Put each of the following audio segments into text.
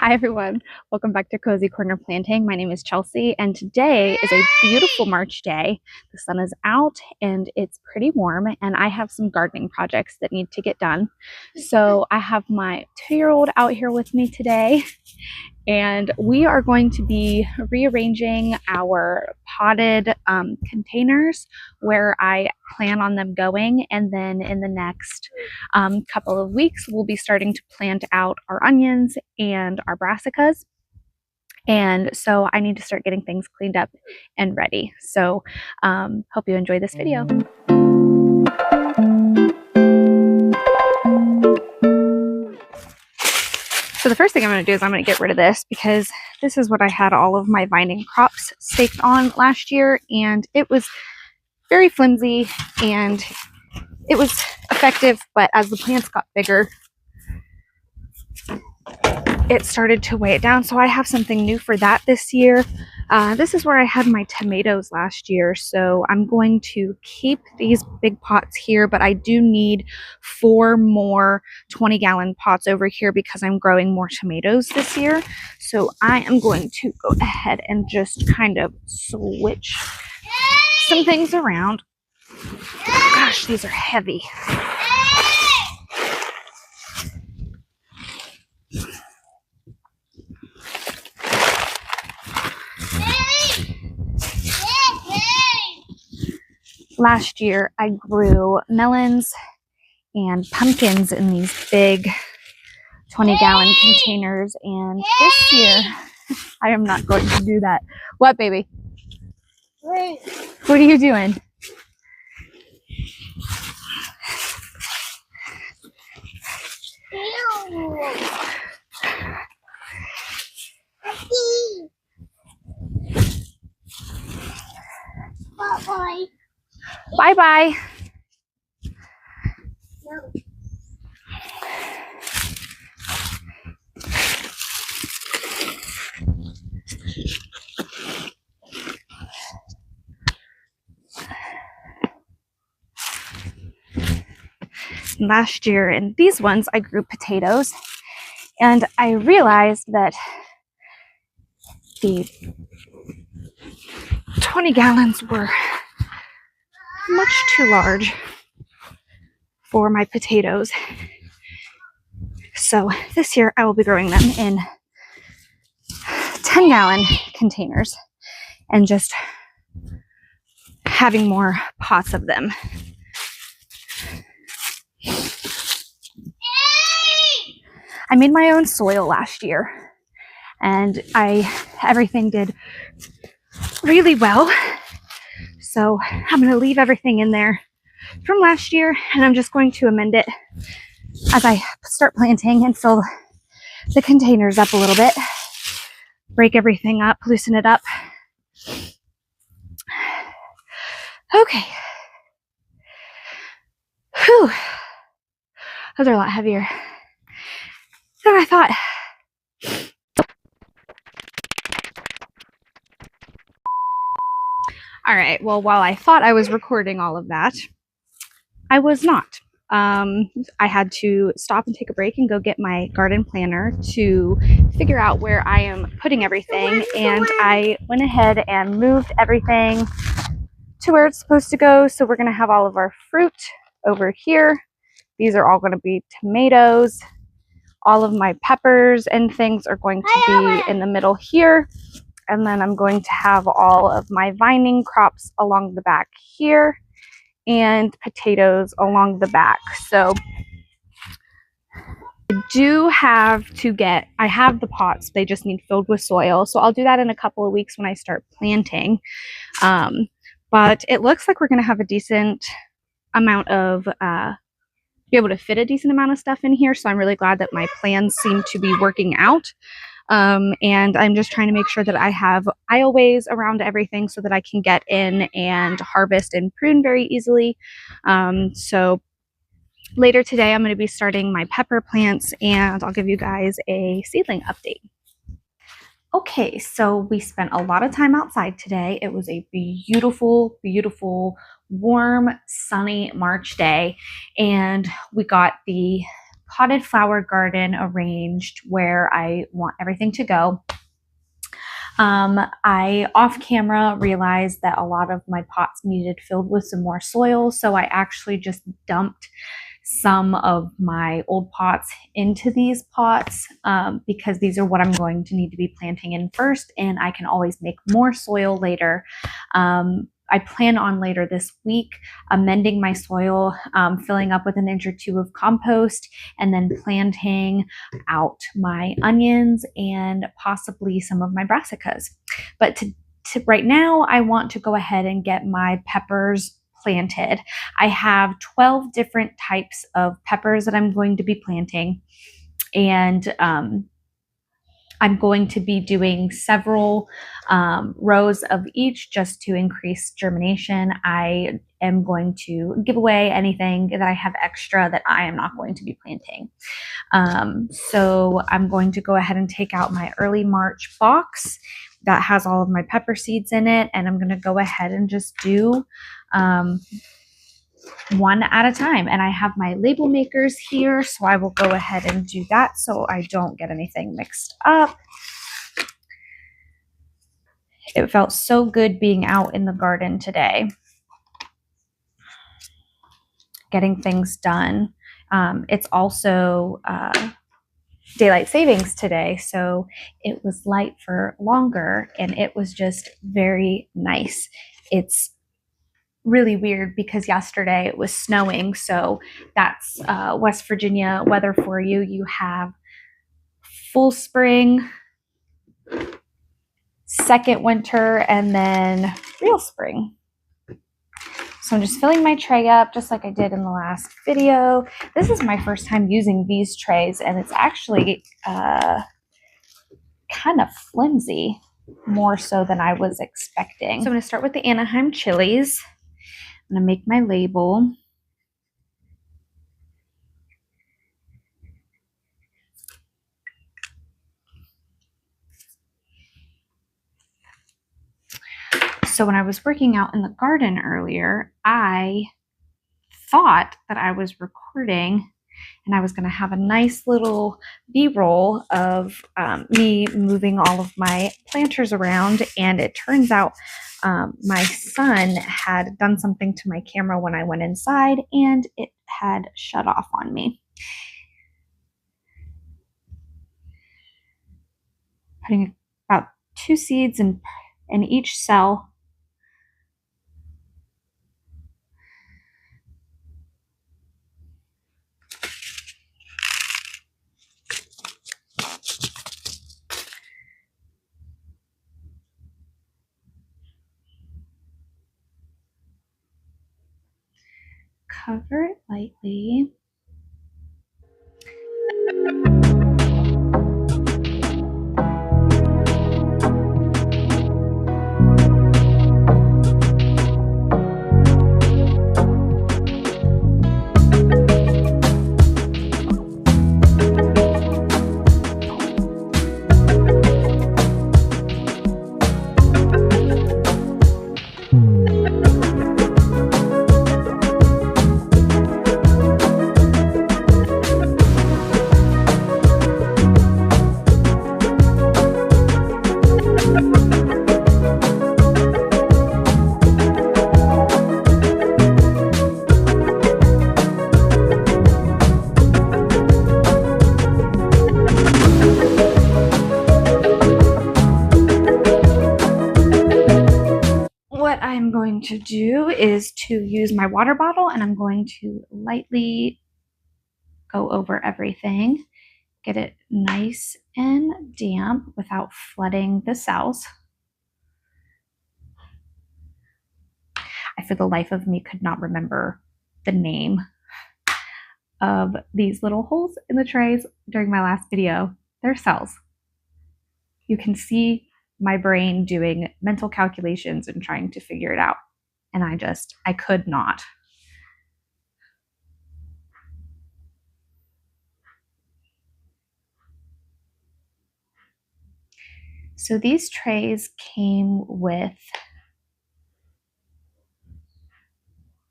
Hi everyone, welcome back to Cozy Corner Planting. My name is Chelsea and today is a beautiful March day. The sun is out and it's pretty warm and I have some gardening projects that need to get done. So I have my 2-year-old out here with me today and we are going to be rearranging our potted containers where I plan on them going, and then in the next couple of weeks we'll be starting to plant out our onions and our brassicas, and so I need to start getting things cleaned up and ready. So hope you enjoy this video. So the first thing I'm going to do is I'm going to get rid of this, because this is what I had all of my vining crops staked on last year, and it was very flimsy and it was effective, but as the plants got bigger, it started to weigh it down. So I have something new for that this year. This is where I had my tomatoes last year, so I'm going to keep these big pots here, but I do need 4 more 20-gallon pots over here because I'm growing more tomatoes this year. So I am going to go ahead and just kind of switch some things around. Gosh, these are heavy. Last year, I grew melons and pumpkins in these big 20-gallon containers, and this year, I am not going to do that. What, baby? Wait. What are you doing? Bye-bye. Bye-bye. No. Last year in these ones, I grew potatoes, and I realized that the 20 gallons were much too large for my potatoes. So this year I will be growing them in 10-gallon containers and just having more pots of them. I made my own soil last year, and everything did really well. So I'm going to leave everything in there from last year, and I'm just going to amend it as I start planting and fill the containers up a little bit, break everything up, loosen it up. Okay. Whew. Those are a lot heavier than I thought. All right, well, while I thought I was recording all of that, I was not. I had to stop and take a break and go get my garden planner to figure out where I am putting everything, and I went ahead and moved everything to where it's supposed to go. So we're going to have all of our fruit over here. These are all going to be tomatoes. All of my peppers and things are going to be in the middle here. And then I'm going to have all of my vining crops along the back here and potatoes along the back. So I have the pots, they just need filled with soil. So I'll do that in a couple of weeks when I start planting. But it looks like we're going to have a decent amount of, be able to fit a decent amount of stuff in here. So I'm really glad that my plans seem to be working out. And I'm just trying to make sure that I have aisleways around everything so that I can get in and harvest and prune very easily. So later today, I'm going to be starting my pepper plants, and I'll give you guys a seedling update. Okay, so we spent a lot of time outside today. It was a beautiful, beautiful, warm, sunny March day, and we got the potted flower garden arranged where I want everything to go. I off camera realized that a lot of my pots needed filled with some more soil, so I actually just dumped some of my old pots into these pots because these are what I'm going to need to be planting in first, and I can always make more soil later. I plan on later this week amending my soil, filling up with an inch or two of compost, and then planting out my onions and possibly some of my brassicas. But to right now, I want to go ahead and get my peppers planted. I have 12 different types of peppers that I'm going to be planting, and I'm going to be doing several rows of each just to increase germination. I am going to give away anything that I have extra that I am not going to be planting. So I'm going to go ahead and take out my early March box that has all of my pepper seeds in it, and I'm going to go ahead and just do one at a time. And I have my label makers here, so I will go ahead and do that so I don't get anything mixed up. It felt so good being out in the garden today, getting things done. It's also daylight savings today, so it was light for longer, and it was just very nice. It's really weird because yesterday it was snowing, so that's West Virginia weather for you. You have full spring, second winter, and then real spring. So I'm just filling my tray up just like I did in the last video. This is my first time using these trays, and it's actually kind of flimsy, more so than I was expecting. So I'm going to start with the Anaheim chilies. I'm going to make my label. So when I was working out in the garden earlier, I thought that I was recording and I was going to have a nice little B-roll of me moving all of my planters around, and it turns out my son had done something to my camera when I went inside, and it had shut off on me. Putting about 2 seeds in each cell. Cover it lightly. What I'm going to do is to use my water bottle, and I'm going to lightly go over everything, get it nice and damp without flooding the cells. I, for the life of me, could not remember the name of these little holes in the trays during my last video. They're cells. You can see my brain doing mental calculations and trying to figure it out. And I could not. So these trays came with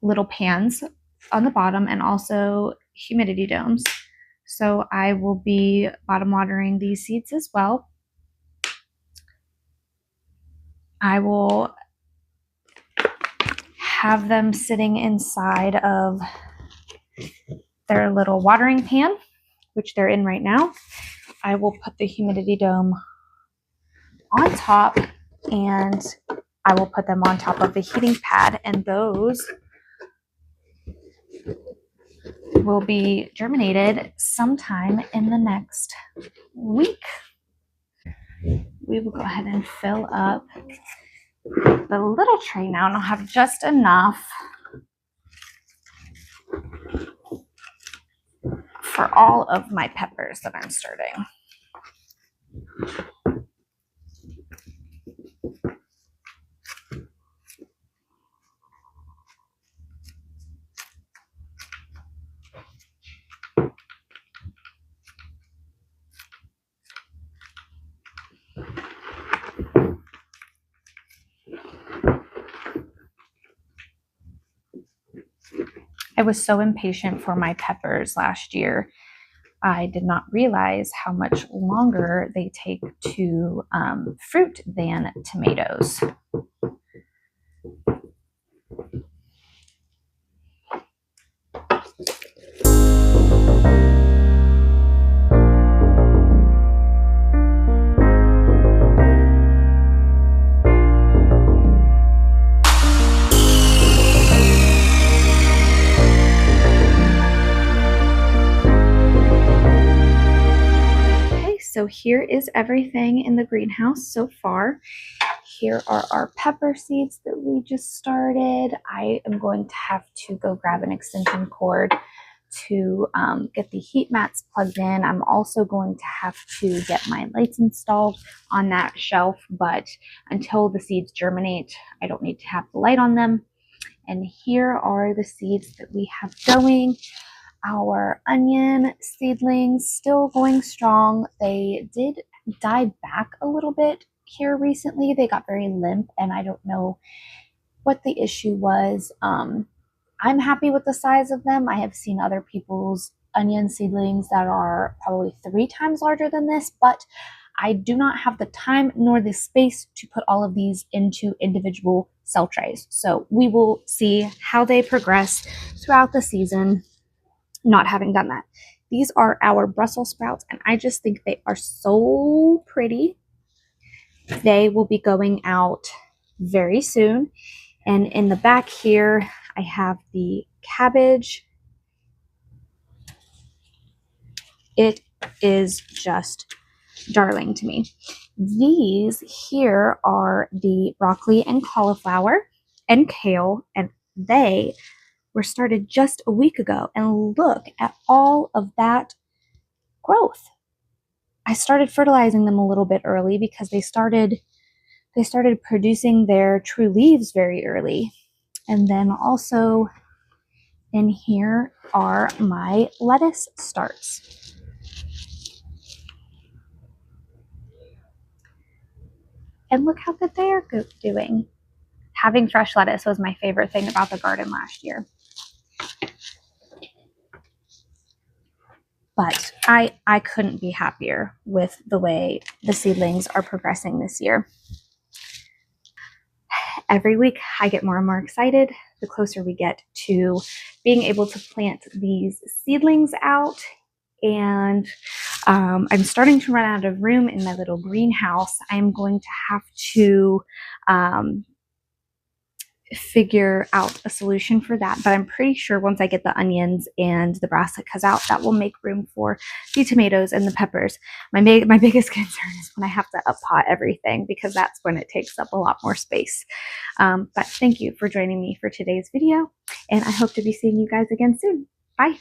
little pans on the bottom and also humidity domes. So I will be bottom watering these seeds as well. I will have them sitting inside of their little watering pan, which they're in right now. I will put the humidity dome on top, and I will put them on top of the heating pad, and those will be germinated sometime in the next week. We will go ahead and fill up the little tray now, and I'll have just enough for all of my peppers that I'm starting. I was so impatient for my peppers last year. I did not realize how much longer they take to fruit than tomatoes. So here is everything in the greenhouse so far. Here are our pepper seeds that we just started. I am going to have to go grab an extension cord to get the heat mats plugged in. I'm also going to have to get my lights installed on that shelf, but until the seeds germinate, I don't need to have the light on them. And here are the seeds that we have going. Our onion seedlings still going strong. They did die back a little bit here recently. They got very limp, and I don't know what the issue was. I'm happy with the size of them. I have seen other people's onion seedlings that are probably 3 times larger than this, but I do not have the time nor the space to put all of these into individual cell trays. So we will see how they progress throughout the season, not having done that. These are our Brussels sprouts, and I just think they are so pretty. They will be going out very soon. And in the back here, I have the cabbage. It is just darling to me. These here are the broccoli and cauliflower and kale, and they were started just a week ago, and look at all of that growth. I started fertilizing them a little bit early because they started producing their true leaves very early. And then also in here are my lettuce starts. And look how good they are doing. Having fresh lettuce was my favorite thing about the garden last year. But I couldn't be happier with the way the seedlings are progressing this year. Every week I get more and more excited the closer we get to being able to plant these seedlings out. And I'm starting to run out of room in my little greenhouse. I'm going to have to figure out a solution for that, but I'm pretty sure once I get the onions and the brassicas out, that will make room for the tomatoes and the peppers. My biggest concern is when I have to up-pot everything, because that's when it takes up a lot more space. But thank you for joining me for today's video, and I hope to be seeing you guys again soon. Bye.